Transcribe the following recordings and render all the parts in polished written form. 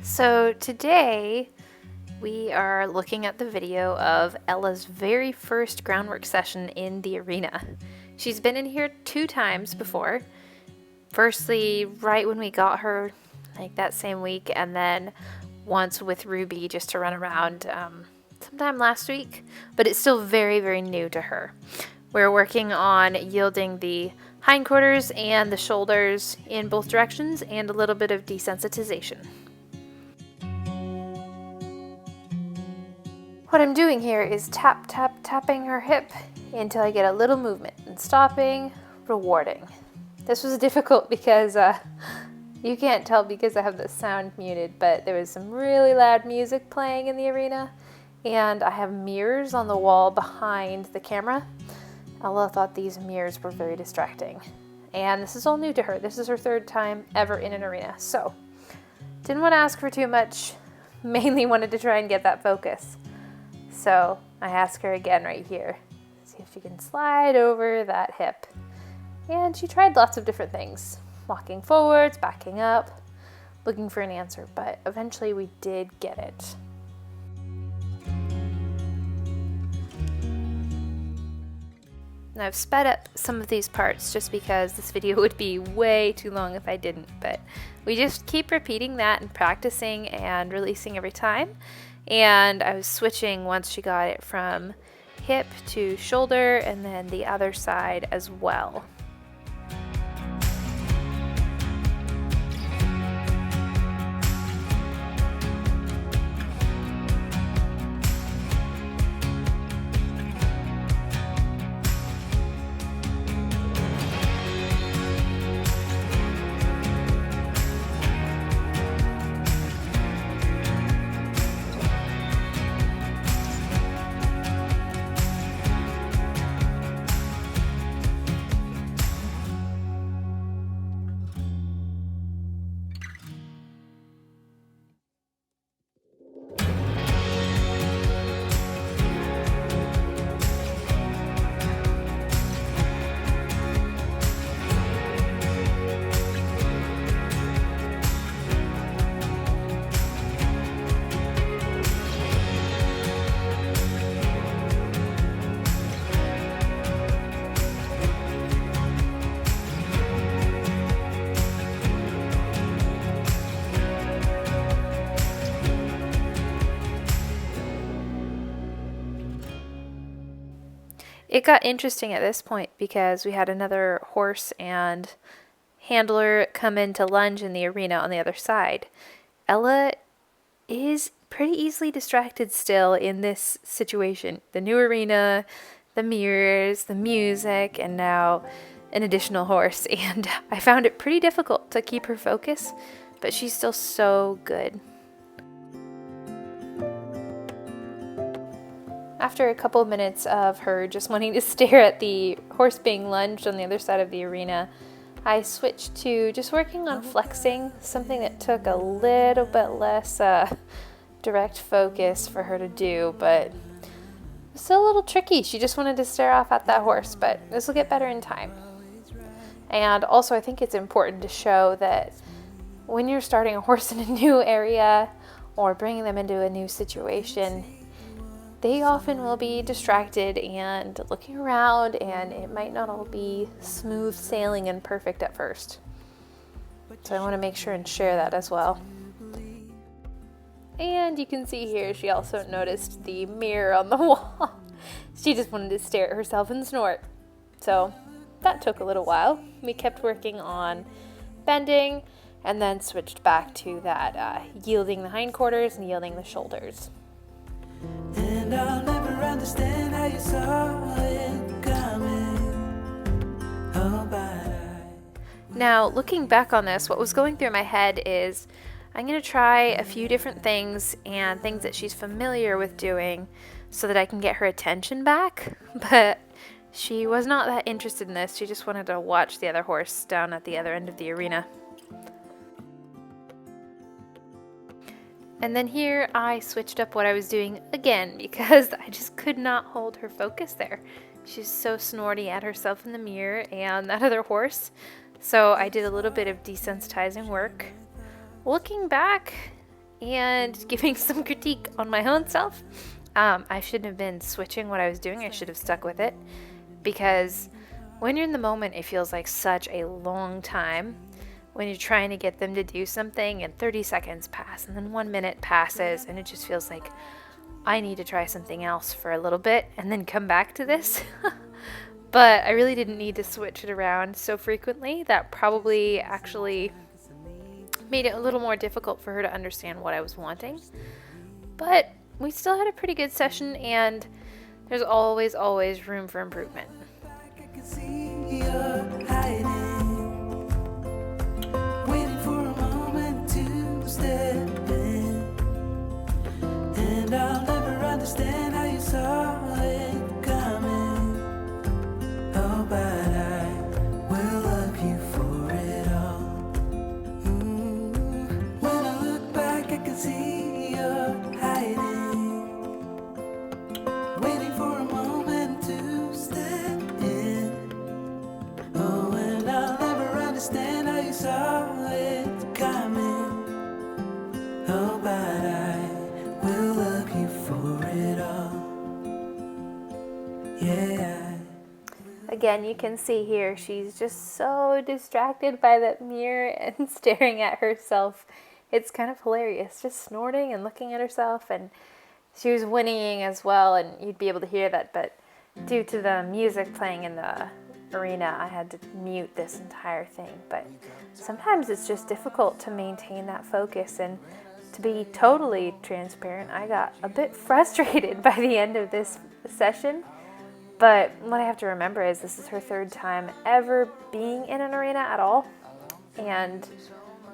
So today we are looking at the video of Ella's very first groundwork session in the arena. She's been in here 2 times before. Firstly, right when we got her, like that same week, and then once with Ruby just to run around sometime last week. But it's still very, very new to her. We're working on yielding the hindquarters and the shoulders in both directions and a little bit of desensitization. What I'm doing here is tapping her hip until I get a little movement, and stopping, rewarding. This was difficult because you can't tell because I have the sound muted, but there was some really loud music playing in the arena, and I have mirrors on the wall behind the camera. Ella thought these mirrors were very distracting, and this is all new to her. This is her 3rd time ever in an arena, so didn't want to ask for too much, mainly wanted to try and get that focus. So I ask her again right here, see if she can slide over that hip. And she tried lots of different things, walking forwards, backing up, looking for an answer, but eventually we did get it. And I've sped up some of these parts just because this video would be way too long if I didn't, but we just keep repeating that and practicing and releasing every time. And I was switching once she got it from hip to shoulder and then the other side as well. It got interesting at this point because we had another horse and handler come in to lunge in the arena on the other side. Ella is pretty easily distracted still in this situation. The new arena, the mirrors, the music, and now an additional horse. And I found it pretty difficult to keep her focus, but she's still so good. After a couple of minutes of her just wanting to stare at the horse being lunged on the other side of the arena, I switched to just working on flexing, something that took a little bit less direct focus for her to do, but it was still a little tricky. She just wanted to stare off at that horse, but this will get better in time. And also I think it's important to show that when you're starting a horse in a new area or bringing them into a new situation, they often will be distracted and looking around, and it might not all be smooth sailing and perfect at first. So I want to make sure and share that as well. And you can see here she also noticed the mirror on the wall. She just wanted to stare at herself and snort. So that took a little while. We kept working on bending and then switched back to that yielding the hindquarters and yielding the shoulders. And I'll never understand how you saw it coming. Oh, but Now, looking back on this, what was going through my head is I'm going to try a few different things and things that she's familiar with doing so that I can get her attention back. But she was not that interested in this. She just wanted to watch the other horse down at the other end of the arena. And then here I switched up what I was doing again because I just could not hold her focus there. She's so snorty at herself in the mirror and that other horse. So I did a little bit of desensitizing work. Looking back, and giving some critique on my own self. I shouldn't have been switching what I was doing. I should have stuck with it, because when you're in the moment, it feels like such a long time when you're trying to get them to do something, and 30 seconds pass, and then 1 minute passes, and it just feels like I need to try something else for a little bit and then come back to this. But I really didn't need to switch it around so frequently. That probably actually made it a little more difficult for her to understand what I was wanting. But we still had a pretty good session, and there's always room for improvement. I can see you're hiding, waiting for a moment to step in, and I'll never understand how you saw it coming. Oh, but I will love you for it all. When I look back, I can see you're hiding, waiting for a moment to step in. Oh, and I'll never understand how you saw it coming. Oh, but I will love you for it all. Yeah. Again, you can see here she's just so distracted by that mirror and staring at herself. It's kind of hilarious, just snorting and looking at herself, and she was whinnying as well, and you'd be able to hear that, but due to the music playing in the arena, I had to mute this entire thing. But sometimes it's just difficult to maintain that focus, and to be totally transparent, I got a bit frustrated by the end of this session. But what I have to remember is this is her third time ever being in an arena at all, and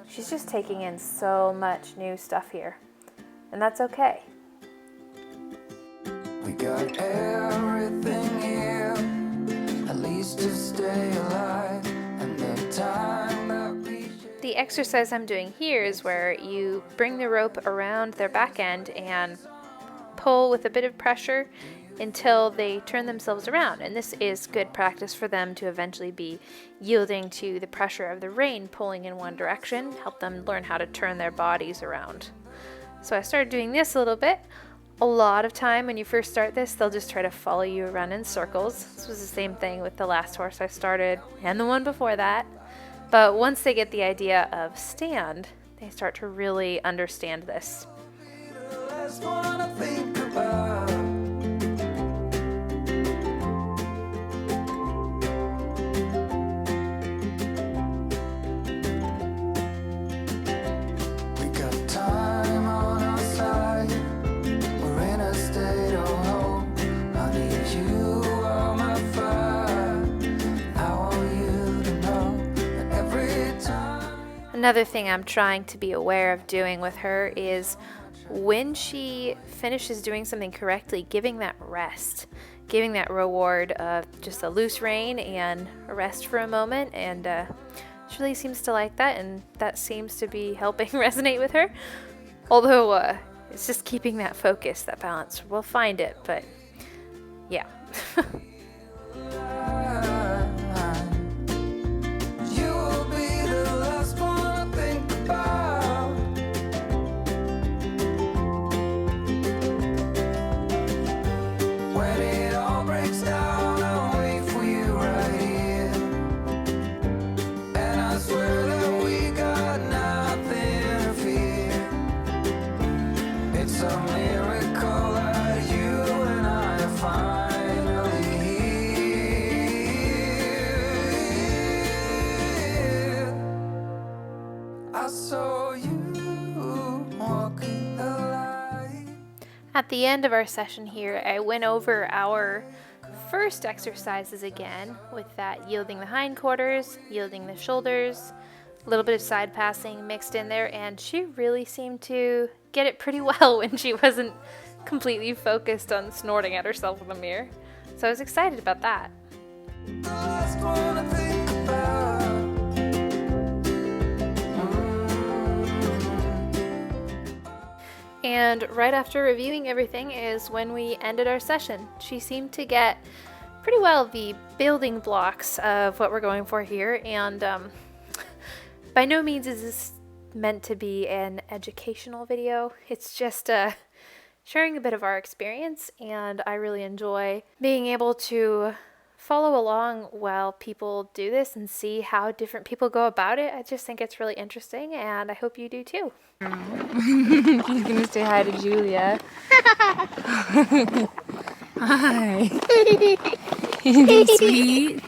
she's just taking in so much new stuff here, and that's okay. We got everything here, at least to stay alive, and the time that we share. The exercise I'm doing here is where you bring the rope around their back end and pull with a bit of pressure until they turn themselves around. And this is good practice for them to eventually be yielding to the pressure of the rein pulling in one direction, help them learn how to turn their bodies around. So I started doing this a little bit. A lot of time when you first start this, they'll just try to follow you around in circles. This was the same thing with the last horse I started and the one before that. But once they get the idea of stand, they start to really understand this. The last one I think about. We got time on our side. We're in a state of hope. Honey, you are my fire. I want you to know that every time. Another thing I'm trying to be aware of doing with her is when she finishes doing something correctly, giving that rest, giving that reward of just a loose rein and a rest for a moment. And she really seems to like that, and that seems to be helping resonate with her. Although it's just keeping that focus, that balance. We'll find it, but yeah. You will be the last one I think about. When it all breaks down, I'll wait for you right here. And I swear that we got nothing to fear. It's a miracle that you and I are finally here. I saw you walking the line. At the end of our session here, I went over our first exercises again with that yielding the hindquarters, yielding the shoulders, a little bit of side passing mixed in there, and she really seemed to get it pretty well when she wasn't completely focused on snorting at herself in the mirror. So I was excited about that. The last one I think about. And right after reviewing everything is when we ended our session. She seemed to get pretty well the building blocks of what we're going for here, and by no means is this meant to be an educational video. It's just sharing a bit of our experience, and I really enjoy being able to follow along while people do this and see how different people go about it. I just think it's really interesting, and I hope you do too. He's gonna say hi to Julia. Hi. Isn't he sweet?